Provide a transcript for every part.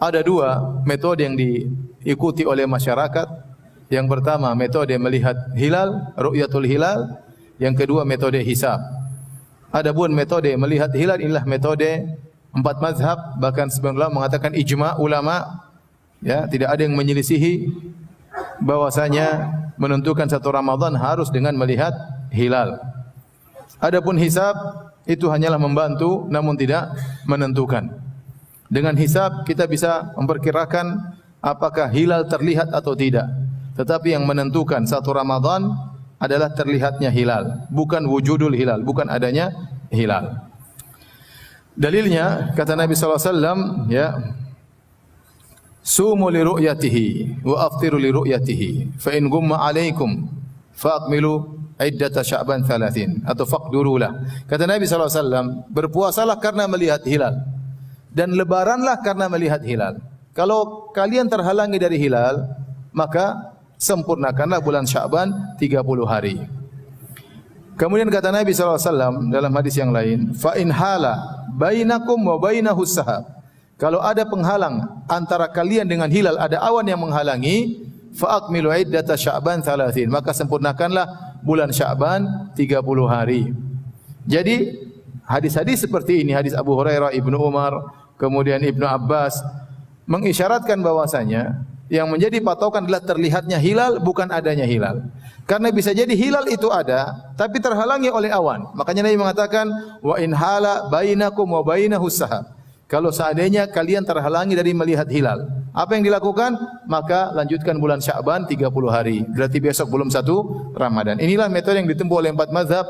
ada dua metode yang diikuti oleh masyarakat. Yang pertama metode melihat hilal, ru'yatul hilal. Yang kedua metode hisab. Adapun metode melihat hilal inilah metode 4 mazhab, bahkan sebagian ulama mengatakan ijma' ulama, ya, tidak ada yang menyelisihi bahwasanya menentukan satu Ramadan harus dengan melihat hilal. Adapun hisab itu hanyalah membantu namun tidak menentukan. Dengan hisab kita bisa memperkirakan apakah hilal terlihat atau tidak. Tetapi yang menentukan satu Ramadan adalah terlihatnya hilal, bukan wujudul hilal, bukan adanya hilal. Dalilnya kata Nabi sallallahu alaihi wasallam, ya, sumu li ru'yatihi wa aftiru li ru'yatihi fa in gumma alaikum faqmilu iddata Sya'ban 30 atau faqdurulah. Kata Nabi sallallahu alaihi wasallam, berpuasalah karena melihat hilal dan lebaranlah karena melihat hilal. Kalau kalian terhalangi dari hilal, maka sempurnakanlah bulan Sya'ban 30 hari. Kemudian kata Nabi sallallahu alaihi wasallam dalam hadis yang lain, fa in hala bainakum wa bainahus sahab. Kalau ada penghalang antara kalian dengan hilal, ada awan yang menghalangi, fa akmilu iddata Sya'ban 30, maka sempurnakanlah bulan Sya'ban 30 hari. Jadi hadis-hadis seperti ini, hadis Abu Hurairah, Ibnu Umar, kemudian Ibnu Abbas mengisyaratkan bahwasanya yang menjadi patokan adalah terlihatnya hilal, bukan adanya hilal. Karena bisa jadi hilal itu ada tapi terhalangi oleh awan. Makanya Nabi mengatakan wa in hala bainakum wa bainahus sahab. Kalau seandainya kalian terhalangi dari melihat hilal, apa yang dilakukan? Maka lanjutkan bulan Sya'ban 30 hari. Berarti besok belum satu Ramadan. Inilah metode yang ditempuh oleh 4 mazhab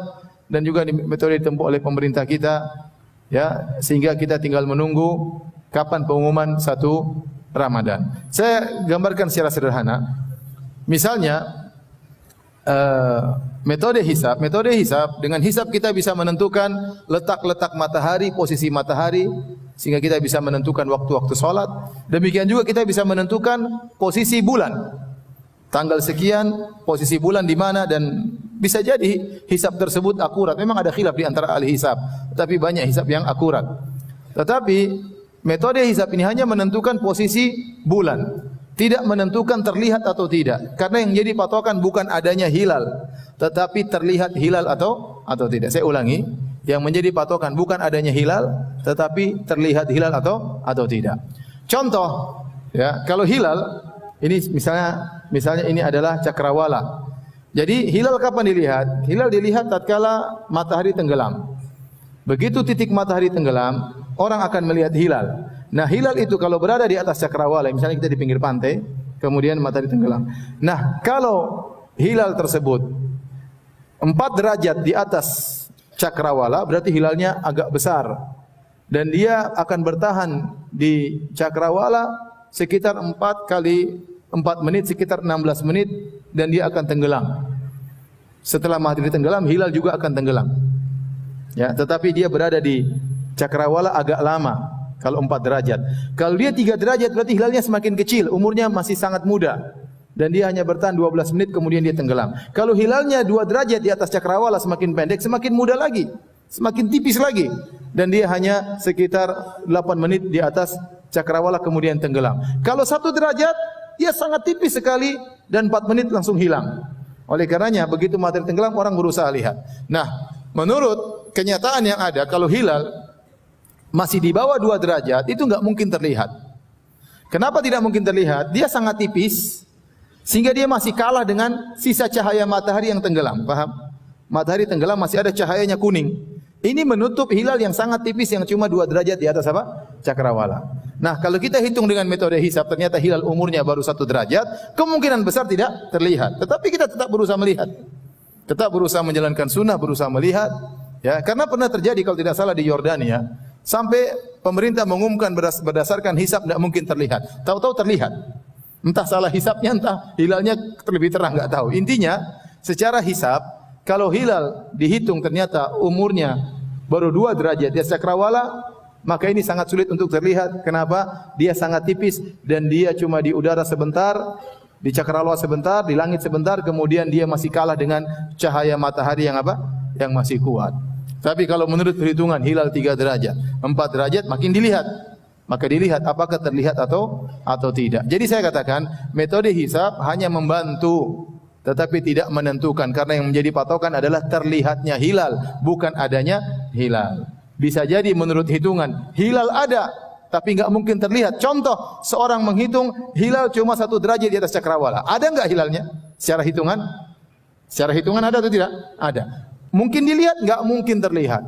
dan juga metode ditempuh oleh pemerintah kita, ya, sehingga kita tinggal menunggu kapan pengumuman satu Ramadan. Saya gambarkan secara sederhana. Misalnya metode hisab dengan hisab kita bisa menentukan letak-letak matahari, posisi matahari, sehingga kita bisa menentukan waktu-waktu salat. Demikian juga kita bisa menentukan posisi bulan. Tanggal sekian posisi bulan di mana, dan bisa jadi hisab tersebut akurat. Memang ada khilaf di antara ahli hisab, tapi banyak hisab yang akurat. Tetapi metode hisab ini hanya menentukan posisi bulan, tidak menentukan terlihat atau tidak. Karena yang jadi patokan bukan adanya hilal, tetapi terlihat hilal atau tidak. Saya ulangi, yang menjadi patokan bukan adanya hilal, tetapi terlihat hilal atau tidak. Contoh, ya, kalau hilal ini misalnya ini adalah cakrawala. Jadi hilal kapan dilihat? Hilal dilihat tatkala matahari tenggelam. Begitu titik matahari tenggelam, orang akan melihat hilal. Nah, hilal itu kalau berada di atas cakrawala, misalnya kita di pinggir pantai, kemudian matahari tenggelam. Nah, kalau hilal tersebut 4 derajat di atas cakrawala, berarti hilalnya agak besar. Dan dia akan bertahan di cakrawala sekitar 4 kali 4 menit, sekitar 16 menit, dan dia akan tenggelam. Setelah matahari tenggelam, hilal juga akan tenggelam. Ya, tetapi dia berada di cakrawala agak lama. Kalau 4 derajat. Kalau dia 3 derajat berarti hilalnya semakin kecil, umurnya masih sangat muda. Dan dia hanya bertahan 12 menit kemudian dia tenggelam. Kalau hilalnya 2 derajat di atas cakrawala, semakin pendek, semakin muda lagi, semakin tipis lagi. Dan dia hanya sekitar 8 menit di atas cakrawala kemudian tenggelam. Kalau 1 derajat, dia sangat tipis sekali dan 4 menit langsung hilang. Oleh karenanya begitu matahari tenggelam orang berusaha lihat. Nah, menurut kenyataan yang ada, kalau hilal masih di bawah 2 derajat, itu enggak mungkin terlihat. Kenapa tidak mungkin terlihat? Dia sangat tipis, sehingga dia masih kalah dengan sisa cahaya matahari yang tenggelam. Paham? Matahari tenggelam masih ada cahayanya kuning. Ini menutup hilal yang sangat tipis yang cuma 2 derajat di atas apa? Cakrawala. Nah, kalau kita hitung dengan metode hisab, ternyata hilal umurnya baru 1 derajat, kemungkinan besar tidak terlihat. Tetapi kita tetap berusaha melihat. Tetap berusaha menjalankan sunnah, berusaha melihat. Ya, karena pernah terjadi kalau tidak salah di Yordania, sampai pemerintah mengumumkan berdasarkan hisab tidak mungkin terlihat. Tahu-tahu terlihat. Entah salah hisabnya, entah hilalnya lebih terang, enggak tahu. Intinya, secara hisab, kalau hilal dihitung ternyata umurnya baru 2 derajat di atas cakrawala, maka ini sangat sulit untuk terlihat. Kenapa? Dia sangat tipis dan dia cuma di udara sebentar, di cakrawala sebentar, di langit sebentar, kemudian dia masih kalah dengan cahaya matahari yang apa? Yang masih kuat. Tapi kalau menurut perhitungan hilal 3 derajat, 4 derajat makin dilihat. maka dilihat apakah terlihat atau tidak. Jadi saya katakan metode hisab hanya membantu tetapi tidak menentukan, karena yang menjadi patokan adalah terlihatnya hilal, bukan adanya hilal. Bisa jadi menurut hitungan hilal ada tapi enggak mungkin terlihat. Contoh, seorang menghitung hilal cuma 1 derajat di atas cakrawala. Ada enggak hilalnya? Secara hitungan? Secara hitungan ada atau tidak? Ada. Mungkin dilihat, enggak mungkin terlihat.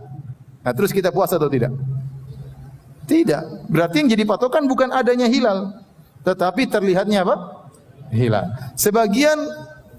Nah, terus kita puasa atau tidak? Tidak. Berarti yang jadi patokan bukan adanya hilal, tetapi terlihatnya apa? Hilal. Sebagian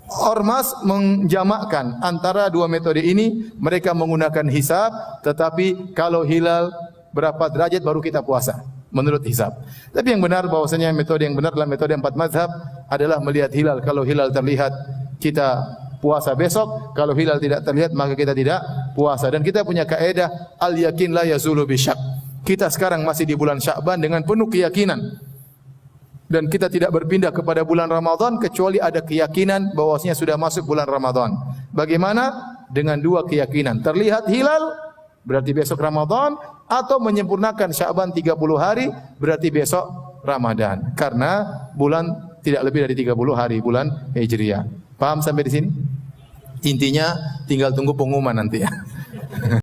ormas menjamakkan antara dua metode ini. Mereka menggunakan hisab, tetapi kalau hilal berapa derajat baru kita puasa menurut hisab. Tapi yang benar bahwasanya metode yang benar adalah metode 4 mazhab adalah melihat hilal. Kalau hilal terlihat kita puasa besok, kalau hilal tidak terlihat maka kita tidak puasa. Dan kita punya kaidah al yakin la yazulu bisyak. Kita sekarang masih di bulan Sya'ban dengan penuh keyakinan. Dan kita tidak berpindah kepada bulan Ramadan kecuali ada keyakinan bahwasanya sudah masuk bulan Ramadan. Bagaimana? Dengan dua keyakinan. Terlihat hilal berarti besok Ramadan, atau menyempurnakan Sya'ban 30 hari berarti besok Ramadan. Karena bulan tidak lebih dari 30 hari bulan Hijriah. Paham sampai di sini? Intinya tinggal tunggu pengumuman nanti ya.